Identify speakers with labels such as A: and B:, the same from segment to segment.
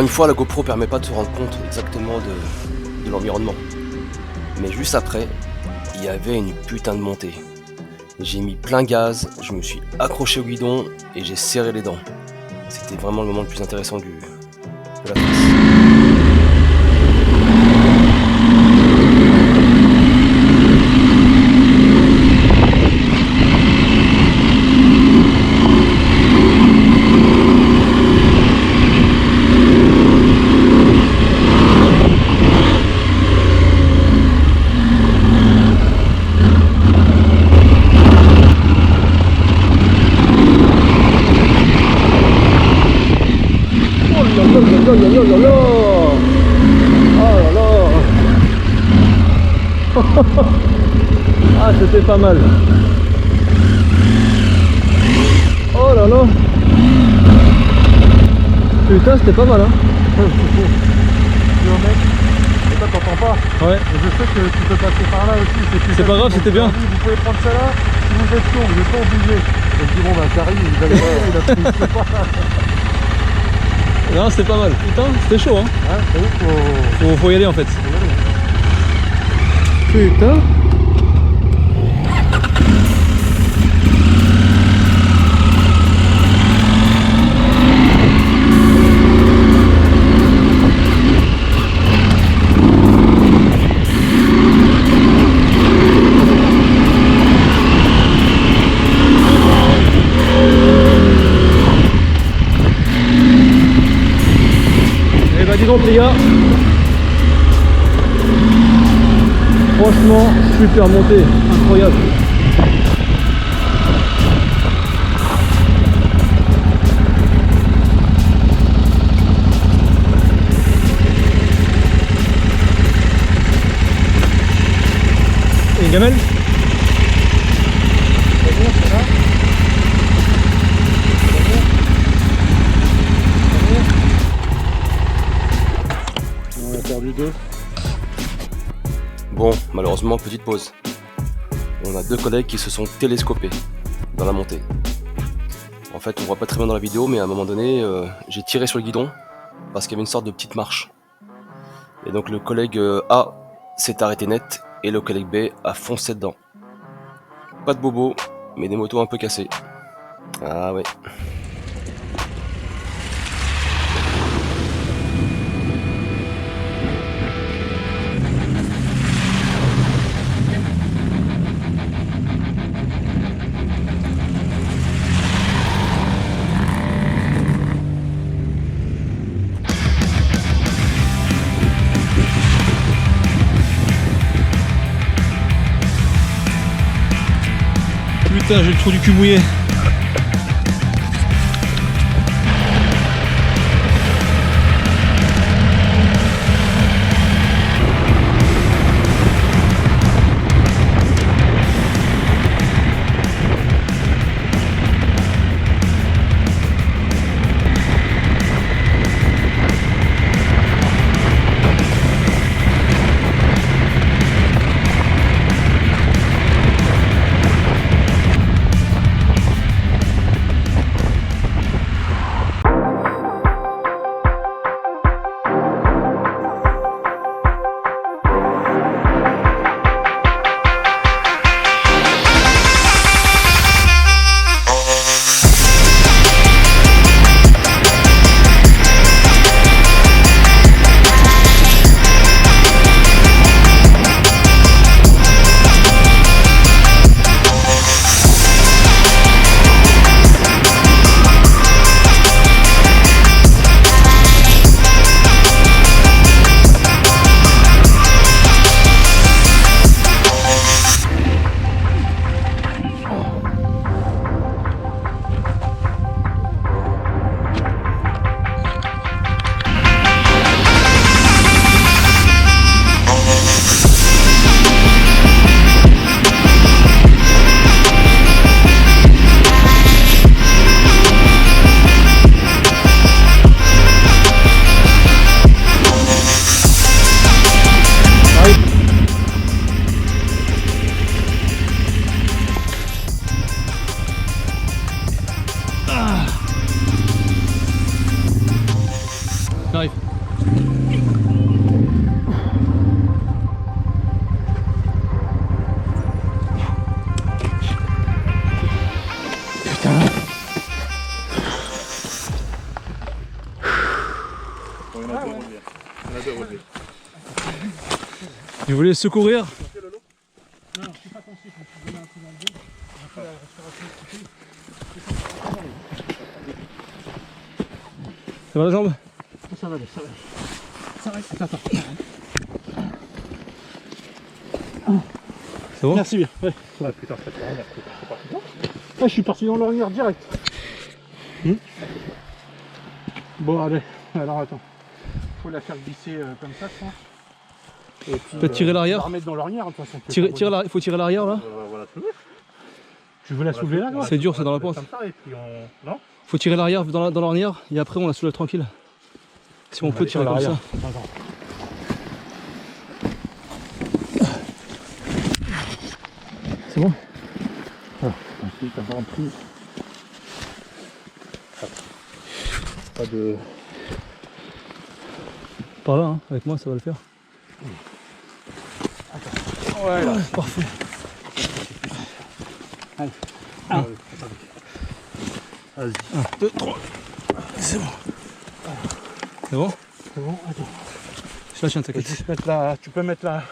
A: Encore une fois, la GoPro permet pas de se rendre compte exactement de l'environnement. Mais juste après, il y avait une putain de montée. J'ai mis plein gaz, je me suis accroché au guidon et j'ai serré les dents. C'était vraiment le moment le plus intéressant de la course.
B: Ah, c'était pas mal. Oh là là. Putain, c'était pas mal, hein.
C: Et toi t'entends pas.
B: Ouais.
C: Et je sais que tu peux passer par là aussi.
B: C'est pas grave, c'était bien.
C: Vous pouvez prendre ça là. Si vous êtes chaud, vous n'êtes pas obligé. Et je dis bon bah Karim, vous allez voir, il a pris je sais pas.
B: Non, c'était pas mal. Putain, c'était chaud, hein.
C: Ouais, t'as vu,
B: Faut y aller en fait.
C: faut y aller.
B: Putain. Eh bah dis donc les gars, franchement super montée, incroyable. Et une gamelle?
C: C'est bon, c'est là. On a perdu deux.
A: Bon, malheureusement, petite pause. On a deux collègues qui se sont télescopés dans la montée. En fait, on voit pas très bien dans la vidéo, mais à un moment donné, j'ai tiré sur le guidon parce qu'il y avait une sorte de petite marche. Et donc le collègue A s'est arrêté net et le collègue B a foncé dedans. Pas de bobo, mais des motos un peu cassées. Ah ouais.
B: Putain, j'ai le trou du cul mouillé. Je voulais secourir.
C: Non, je suis pas pensé, je me suis donné un coup dans le dos. J'ai fait la respiration coupée.
B: Ça va la jambe?
C: Ça va aller, ça va aller. Ça va aller. Attends.
B: C'est bon?
C: Merci bien. Ouais. Ouais, putain, c'est pas grave. Je suis parti dans l'ornière direct. Bon, allez. Alors, attends. Faut la faire glisser comme ça, je pense. Et puis,
B: peut-être tirer l'arrière.
C: la remettre dans l'ornière, de toute façon.
B: Il faut tirer l'arrière là.
C: Voilà, tu veux la soulever là, toi?
B: C'est dur, c'est dans la pente.
C: Comme ça, et puis on... Non?
B: Faut tirer l'arrière dans l'ornière et après on la soulève tranquille. Si on peut tirer comme ça.
C: Attends.
B: C'est bon?
C: Ensuite, t'as pas pris. Pas de...
B: Par là, hein. Avec moi ça va le faire.
C: Ouais, là.
B: Parfait.
C: Allez. Vas-y.
B: 1, 2, 3. C'est bon. C'est bon?
C: C'est bon, attends.
B: Je la tiens, t'inquiète.
C: Tu peux mettre la...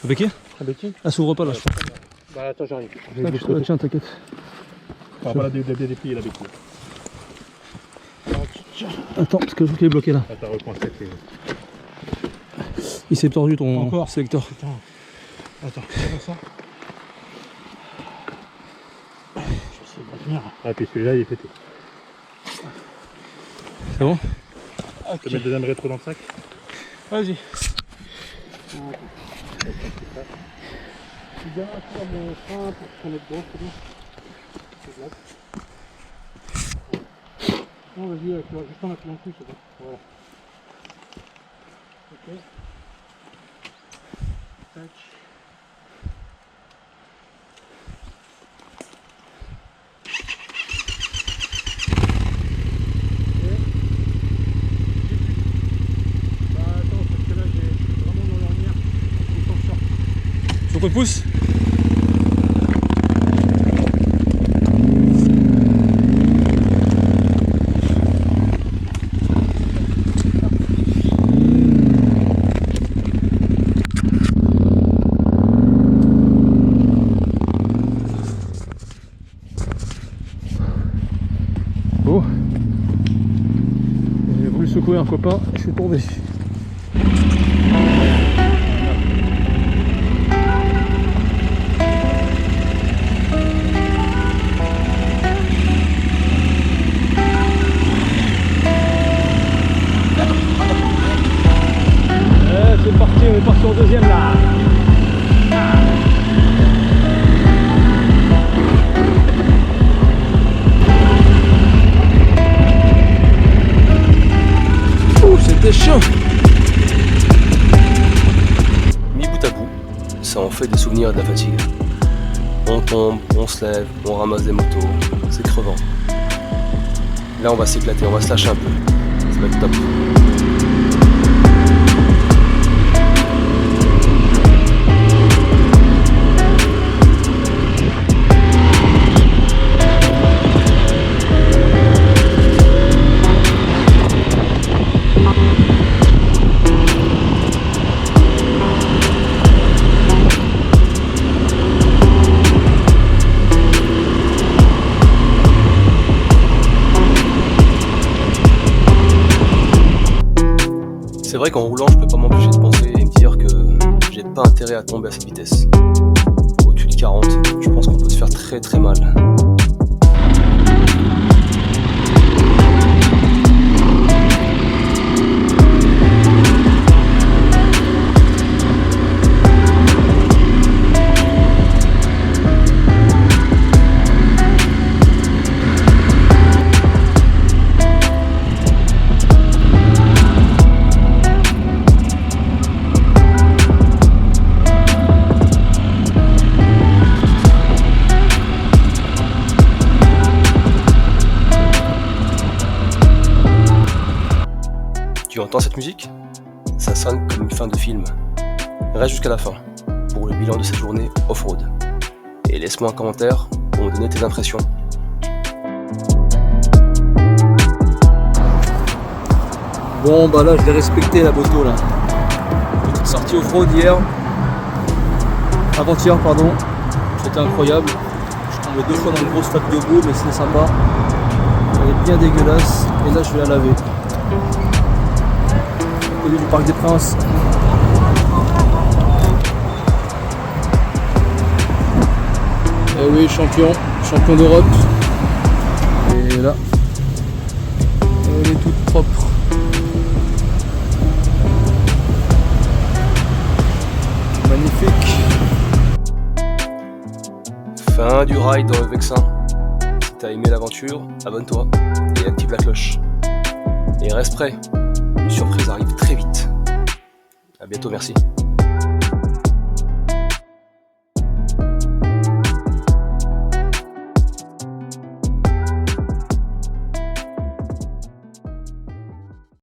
B: Le béquille?
C: La béquille?
B: Elle s'ouvre pas là, je crois.
C: Bah attends, j'arrive.
B: Je te la tiens, t'inquiète.
C: On va la déplier, la béquille.
B: Attends, parce que je trouve qu'il est bloqué là.
C: Attends, reprends cette clé.
B: Il s'est tordu ton
C: Encore
B: sélecteur.
C: Putain. Attends, c'est comme ça. Je vais essayer de tenir. Ah, puis celui-là, il est pété.
B: C'est bon?
C: Tu peux mettre le deuxième rétro dans le sac? Vas-y. Je bien sur mon frein pour qu'on ait dedans, c'est bon. C'est bon. Non, vas-y, juste en appuyant dessus, c'est bon. Voilà. Ok. Tac.
B: Coup de pouce. Bon. J'ai voulu secouer un copain, je suis tombé. C'est parti, on est parti en deuxième là. Oh, c'était chaud.
A: Mis bout à bout, ça en fait des souvenirs et de la fatigue. On tombe, on se lève, on ramasse des motos, c'est crevant. Là on va s'éclater, on va se lâcher un peu. Ça va être top. C'est vrai qu'en roulant, je peux pas m'empêcher de penser et me dire que j'ai pas intérêt à tomber à cette vitesse. Au-dessus de 40, je pense qu'on peut se faire très très mal. Tu entends cette musique? Ça sonne comme une fin de film. Reste jusqu'à la fin pour le bilan de cette journée off-road. Et laisse-moi un commentaire pour me donner tes impressions.
B: Bon bah là je l'ai respecté la moto là. Sortie off-road hier. Avant-hier, pardon. C'était incroyable. Je suis tombé 2 fois dans une grosse flaque de boue, mais c'était sympa. Elle est bien dégueulasse. Et là, je vais la laver. À côté du Parc des Princes. Eh oui, champion d'Europe. Et là, elle est toute propre. Magnifique.
A: Fin du ride dans le Vexin. Si t'as aimé l'aventure, abonne-toi et active la cloche. Et reste prêt, une surprise arrive très vite. À bientôt, merci.